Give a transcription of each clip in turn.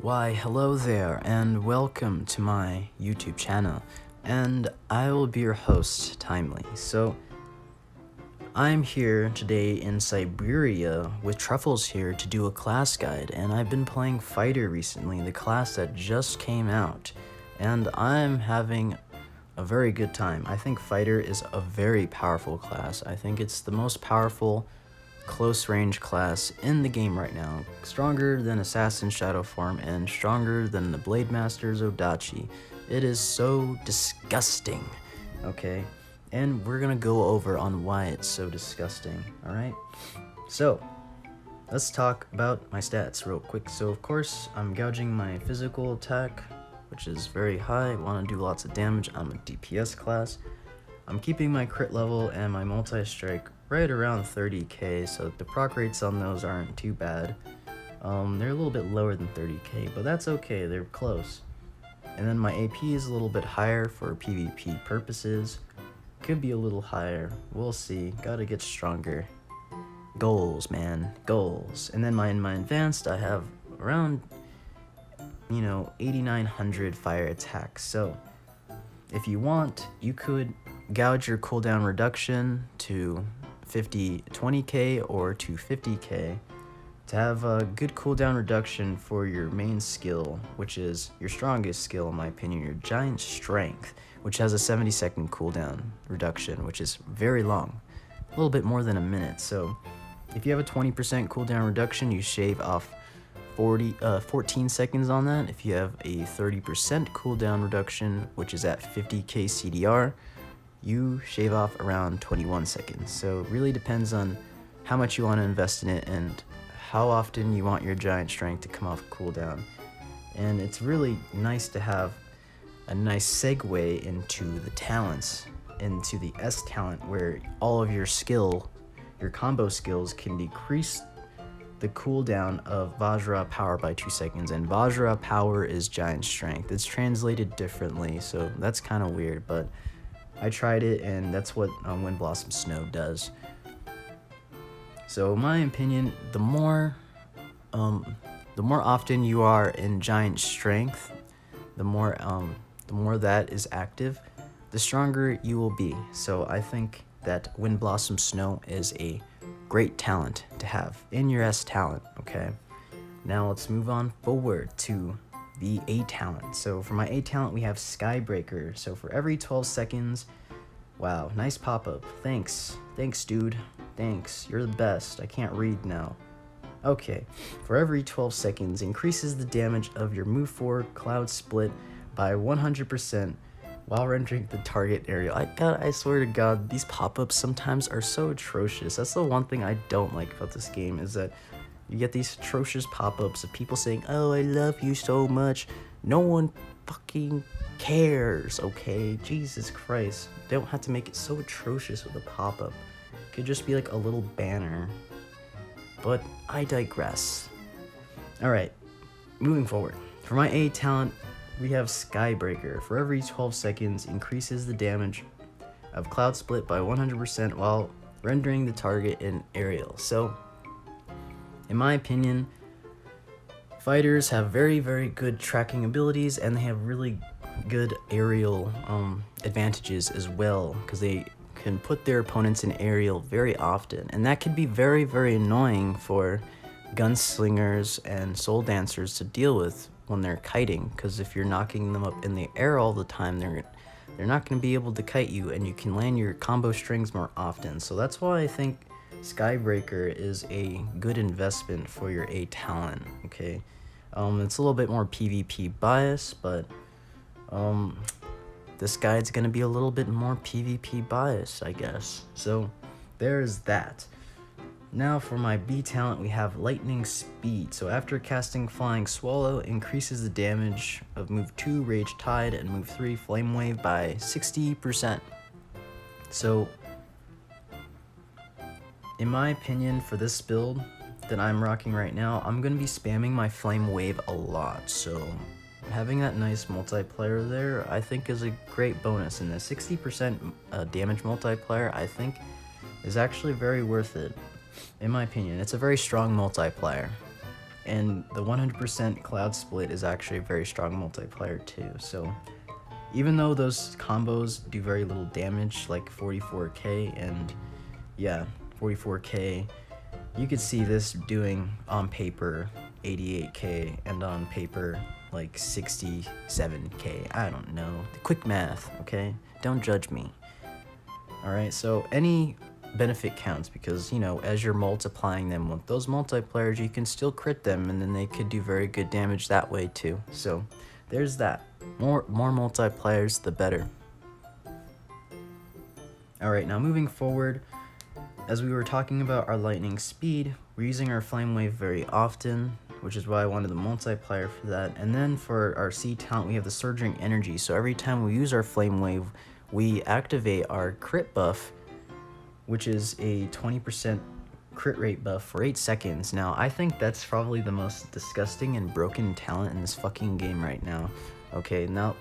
Why, hello there, and welcome to my YouTube channel, and I will be your host, Timely. So, I'm here today in Siberia with Truffles here to do a class guide, and I've been playing Fighter recently, the class that just came out, and I'm having a very good time. I think Fighter is a very powerful class. I think it's the most powerful close range class in the game right now, stronger than Assassin Shadowform and stronger than the Blade Master's Odachi. It is so disgusting, okay? And we're gonna go over on why it's so disgusting, alright? So, let's talk about my stats real quick. So of course, I'm gouging my physical attack, which is very high. I want to do lots of damage. I'm a DPS class. I'm keeping my crit level and my multi-strike right around 30k, so the proc rates on those aren't too bad. They're a little bit lower than 30k, but that's okay, they're close. And then my AP is a little bit higher for PvP purposes. Could be a little higher, we'll see, gotta get stronger. Goals, man, goals. And then in my advanced, I have around, 8,900 fire attack, so if you want, you could gouge your cooldown reduction to 20k or to 50k to have a good cooldown reduction for your main skill, which is your strongest skill in my opinion, your giant strength, which has a 70-second cooldown reduction, which is very long, a little bit more than a minute. So if you have a 20% cooldown reduction, you shave off 14 seconds on that. If you have a 30% cooldown reduction, which is at 50k CDR, you shave off around 21 seconds. So it really depends on how much you want to invest in it and how often you want your giant strength to come off cooldown. And it's really nice to have a nice segue into the talents, into the S talent, where all of your combo skills can decrease the cooldown of Vajra power by 2 seconds, and Vajra power is giant strength. It's translated differently, so that's kind of weird, but I tried it, and that's what Wind Blossom Snow does. So in my opinion, the more often you are in giant strength, the more that is active, the stronger you will be. So I think that Wind Blossom Snow is a great talent to have in your S talent, okay? Now let's move on forward to the A talent. So for my A talent, we have Skybreaker. So for every 12 seconds, wow, nice pop-up. Thanks, dude. Thanks, you're the best. I can't read now. Okay, for every 12 seconds, increases the damage of your move forward Cloud Split by 100% while rendering the target area. I swear to God, these pop-ups sometimes are so atrocious. That's the one thing I don't like about this game, is that you get these atrocious pop-ups of people saying, "Oh, I love you so much." No one fucking cares, okay? Jesus Christ. They don't have to make it so atrocious with a pop-up. It could just be like a little banner. But I digress. Alright, moving forward. For my A talent, we have Skybreaker. For every 12 seconds, increases the damage of Cloud Split by 100% while rendering the target in aerial. So, in my opinion, fighters have very, very good tracking abilities, and they have really good aerial advantages as well, because they can put their opponents in aerial very often, and that can be very, very annoying for gunslingers and soul dancers to deal with when they're kiting, because if you're knocking them up in the air all the time, they're not going to be able to kite you, and you can land your combo strings more often. So that's why I think Skybreaker is a good investment for your A talent, okay? It's a little bit more PvP bias, but this guide's going to be a little bit more PvP bias, I guess. So there's that. Now for my B talent, we have Lightning Speed. So after casting Flying Swallow, increases the damage of move 2 Rage Tide and move 3 Flame Wave by 60%. So in my opinion, for this build that I'm rocking right now, I'm going to be spamming my Flame Wave a lot. So having that nice multiplier there, I think, is a great bonus. And the 60% damage multiplier, I think, is actually very worth it. In my opinion, it's a very strong multiplier. And the 100% Cloud Split is actually a very strong multiplier too. So even though those combos do very little damage, like 44k and yeah, 44k, you could see this doing on paper 88k and on paper like 67k. I don't know. Quick math, okay? Don't judge me. Alright, so any benefit counts because, you know, as you're multiplying them with those multipliers, you can still crit them and then they could do very good damage that way too. So there's that. More multipliers, the better. Alright, now moving forward, as we were talking about our lightning speed, we're using our flame wave very often, which is why I wanted the multiplier for that. And then for our C talent, we have the surging energy. So every time we use our flame wave, we activate our crit buff, which is a 20% crit rate buff for 8 seconds. Now, I think that's probably the most disgusting and broken talent in this fucking game right now. Okay, now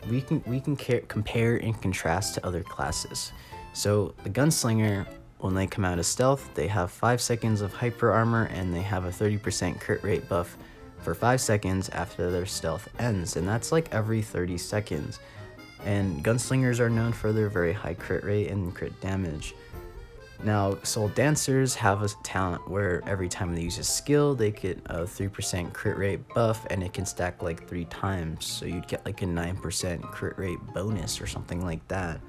we can compare and contrast to other classes. So the Gunslinger, when they come out of stealth, they have 5 seconds of hyper armor and they have a 30% crit rate buff for 5 seconds after their stealth ends, and that's like every 30 seconds. And Gunslingers are known for their very high crit rate and crit damage. Now, Soul Dancers have a talent where every time they use a skill, they get a 3% crit rate buff and it can stack like 3 times. So you'd get like a 9% crit rate bonus or something like that.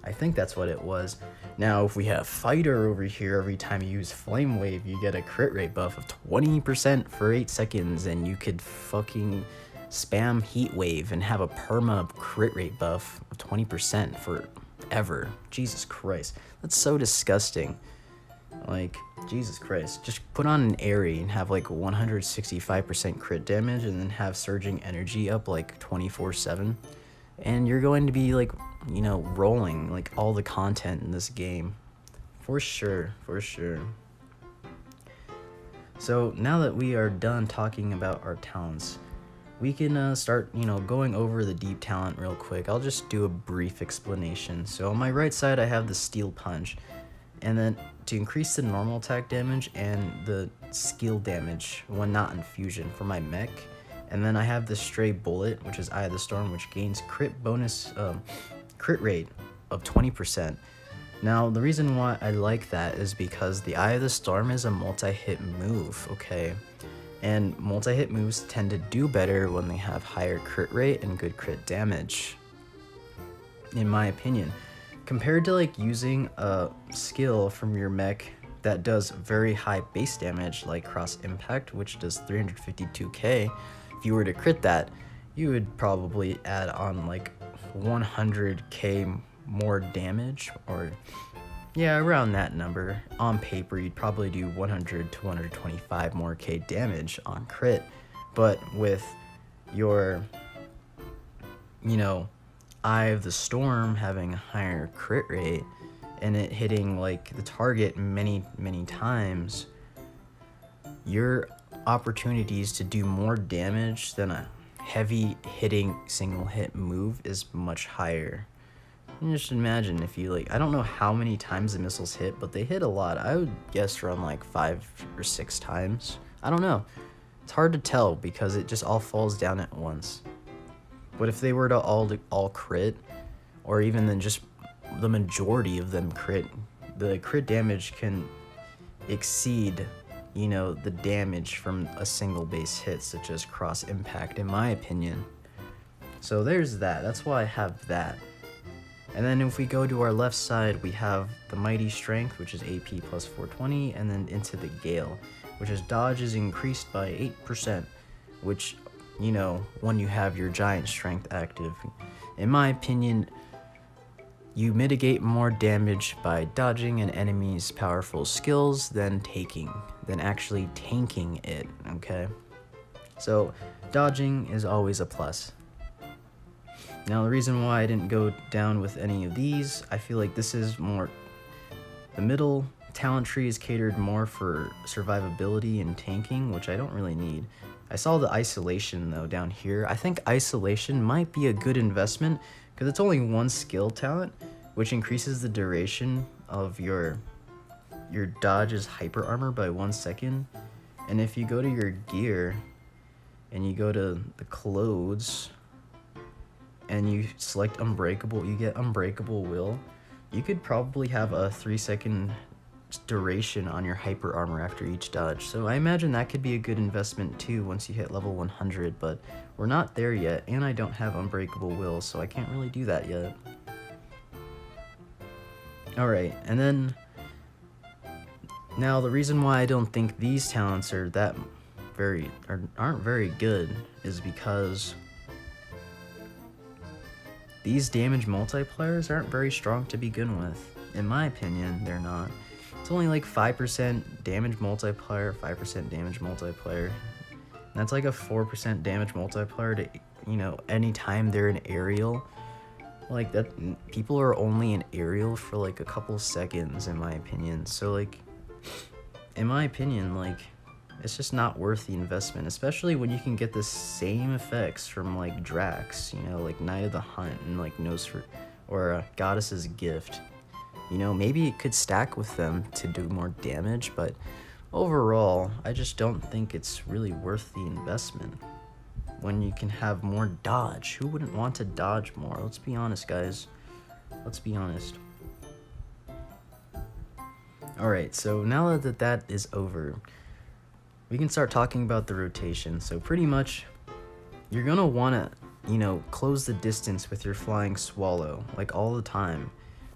I think that's what it was. Now, if we have Fighter over here, every time you use Flame Wave, you get a crit rate buff of 20% for 8 seconds, and you could fucking spam Heat Wave and have a perma crit rate buff of 20% forever. Jesus Christ. That's so disgusting. Like, Jesus Christ. Just put on an Airy and have like 165% crit damage and then have Surging Energy up like 24/7. And you're going to be like, you know, rolling like all the content in this game. For sure, for sure. So now that we are done talking about our talents, we can start, you know, going over the deep talent real quick. I'll just do a brief explanation. So on my right side, I have the Steel Punch. And then to increase the normal attack damage and the skill damage when not in fusion for my mech. And then I have the Stray Bullet, which is Eye of the Storm, which gains crit rate of 20%. Now, the reason why I like that is because the Eye of the Storm is a multi-hit move, okay? And multi-hit moves tend to do better when they have higher crit rate and good crit damage, in my opinion. Compared to like using a skill from your mech that does very high base damage, like Cross Impact, which does 352k, if you were to crit that, you would probably add on like 100k more damage, or yeah, around that number. On paper, you'd probably do 100 to 125 more k damage on crit, but with your, you know, Eye of the Storm having a higher crit rate and it hitting like the target many times, your opportunities to do more damage than a heavy hitting single hit move is much higher. And just imagine if you like, I don't know how many times the missiles hit, but they hit a lot. I would guess around like 5 or 6 times. I don't know. It's hard to tell because it just all falls down at once. But if they were to all crit, or even then just the majority of them crit, the crit damage can exceed, you know, the damage from a single base hit, such as Cross Impact, in my opinion. So there's that. That's why I have that. And then if we go to our left side, we have the Mighty Strength, which is AP plus 420, and then into the Gale, which is dodge is increased by 8%, which, you know, when you have your Giant Strength active. In my opinion, you mitigate more damage by dodging an enemy's powerful skills than actually tanking it, okay? So dodging is always a plus. Now, the reason why I didn't go down with any of these, I feel like this is more, the middle talent tree is catered more for survivability and tanking, which I don't really need. I saw the Isolation though down here. I think Isolation might be a good investment because it's only one skill talent, which increases the duration of your dodge's hyper armor by 1 second. And if you go to your gear and you go to the clothes and you select Unbreakable, you get Unbreakable Will, you could probably have a 3-second duration on your hyper armor after each dodge. So I imagine that could be a good investment too once you hit level 100, but we're not there yet, and I don't have Unbreakable Will, so I can't really do that yet. Alright, and then now the reason why I don't think these talents are that aren't very good is because these damage multipliers aren't very strong to begin with. In my opinion, they're not. It's only like 5% damage multiplier, 5% damage multiplier. That's like a 4% damage multiplier to, you know, anytime they're in aerial. Like that, people are only in aerial for like a couple seconds, in my opinion. So like, in my opinion, like, it's just not worth the investment, especially when you can get the same effects from like Drax, you know, like Knight of the Hunt and like or Goddess's Gift. You know, maybe it could stack with them to do more damage, but overall, I just don't think it's really worth the investment when you can have more dodge. Who wouldn't want to dodge more? Let's be honest, guys. Let's be honest. Alright, so now that that is over, we can start talking about the rotation. So pretty much, you're gonna wanna, you know, close the distance with your Flying Swallow, like all the time,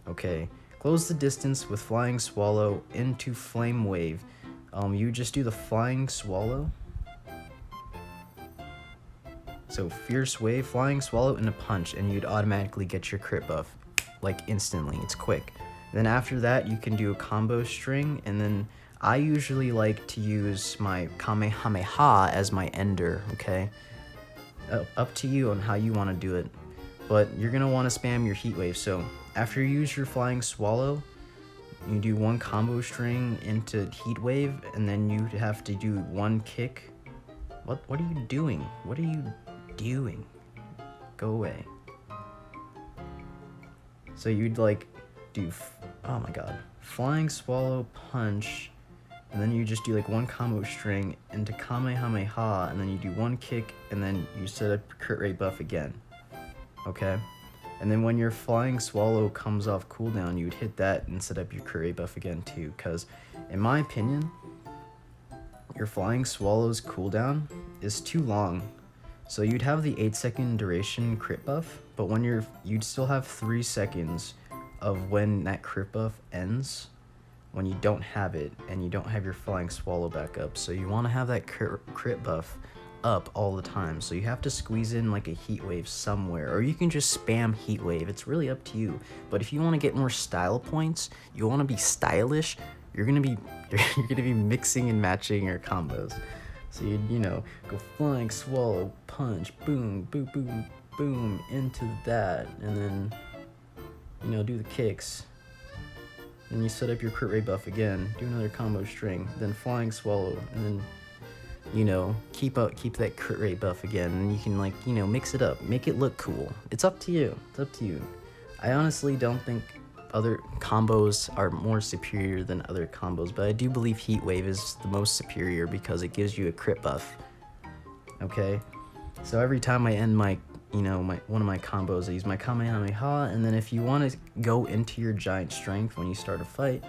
okay? Close the distance with Flying Swallow into Flame Wave. You just do the Flying Swallow. So Fierce Wave, Flying Swallow, and a punch, and you'd automatically get your crit buff, like instantly. It's quick. Then after that, you can do a combo string, and then I usually like to use my Kamehameha as my ender, okay? Up to you on how you want to do it. But you're going to want to spam your Heat Wave. So after you use your Flying Swallow, you do one combo string into Heat Wave, and then you have to do one kick. What are you doing? What are you doing? Go away. So you'd like do, oh my god, Flying Swallow, punch, and then you just do like one combo string into Kamehameha, and then you do one kick, and then you set up crit rate buff again. Okay? And then when your Flying Swallow comes off cooldown, you'd hit that and set up your crit rate buff again too, because in my opinion, your Flying Swallow's cooldown is too long. So you'd have the 8-second duration crit buff, but when you'd still have 3 seconds of when that crit buff ends, when you don't have it and you don't have your Flying Swallow back up. So you want to have that crit buff up all the time. So you have to squeeze in like a Heat Wave somewhere, or you can just spam Heat Wave. It's really up to you. But if you want to get more style points, you want to be stylish, you're gonna be mixing and matching your combos. So you know, go Flying Swallow, punch, boom, boom, boom, boom into that, and then you know, do the kicks. Then you set up your crit rate buff again, do another combo string, then Flying Swallow, and then, you know, keep that crit rate buff again, and you can, like, you know, mix it up, make it look cool. It's up to you. It's up to you. I honestly don't think other combos are more superior than other combos, but I do believe Heat Wave is the most superior because it gives you a crit buff. Okay? So every time I end my, you know, one of my combos, I use my Kamehameha, and then if you want to go into your Giant Strength when you start a fight,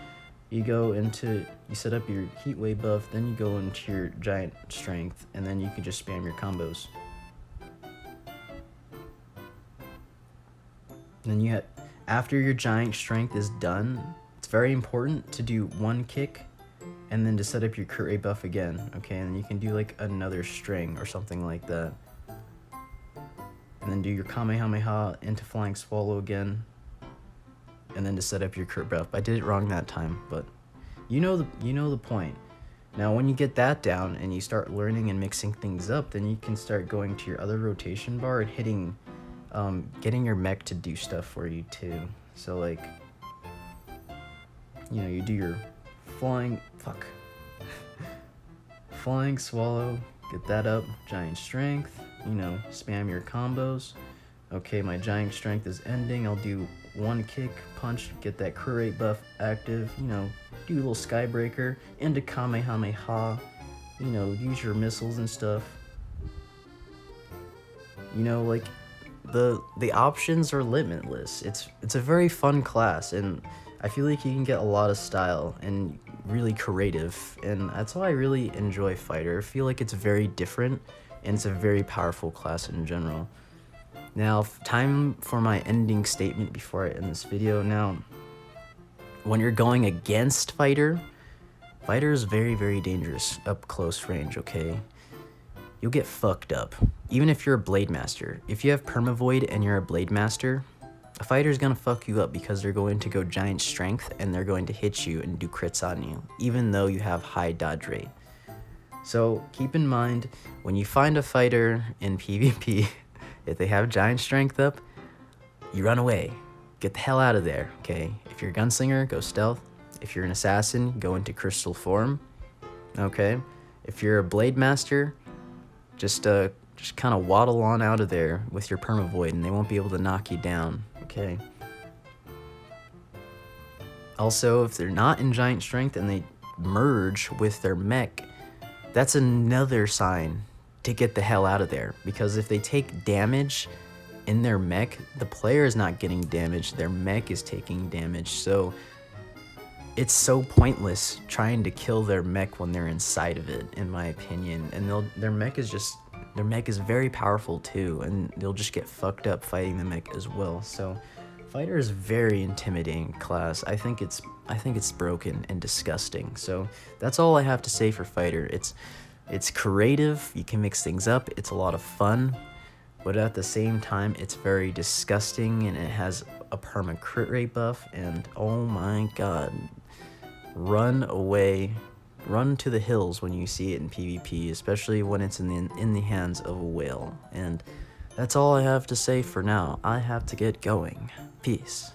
you set up your Heat Wave buff, then you go into your Giant Strength, and then you can just spam your combos. And then after your Giant Strength is done, it's very important to do one kick, and then to set up your crit rate buff again, okay? And you can do like another string or something like that. And then do your Kamehameha into Flying Swallow again, and then to set up your crit buff. I did it wrong that time, but you know the point. Now when you get that down and you start learning and mixing things up, then you can start going to your other rotation bar and hitting, getting your mech to do stuff for you too. So like, you know, you do your Flying Swallow, get that up, Giant Strength, you know, spam your combos. Okay, my Giant Strength is ending, I'll do one kick, punch, get that crit rate buff active, you know, do a little Skybreaker, into Kamehameha, you know, use your missiles and stuff. You know, like the options are limitless. It's a very fun class, and I feel like you can get a lot of style and really creative, and that's why I really enjoy fighter. I feel like it's very different, and it's a very powerful class in general. Now, time for my ending statement before I end this video. Now, when you're going against fighter, fighter is very, very dangerous up close range, okay? You'll get fucked up. Even if you're a Blade Master. If you have Permavoid and you're a Blade Master, a fighter's gonna fuck you up because they're going to go giant strength and they're going to hit you and do crits on you, even though you have high dodge rate. So keep in mind, when you find a fighter in PvP, if they have giant strength up, you run away. Get the hell out of there, okay? If you're a gunslinger, go stealth. If you're an assassin, go into crystal form, okay? If you're a Blade Master, just kind of waddle on out of there with your Permavoid and they won't be able to knock you down, okay? Also, if they're not in giant strength and they merge with their mech, that's another sign to get the hell out of there, because if they take damage in their mech, the player is not getting damaged, their mech is taking damage. So it's so pointless trying to kill their mech when they're inside of it, in my opinion. And their mech is very powerful too, and they'll just get fucked up fighting the mech as well. So fighter is very intimidating class. I think it's broken and disgusting. So that's all I have to say for fighter. It's creative, you can mix things up, it's a lot of fun, but at the same time it's very disgusting, and it has a perma crit rate buff, and oh my god, run away, run to the hills when you see it in PvP, especially when it's in the hands of a whale. And that's all I have to say for now. I have to get going. Peace.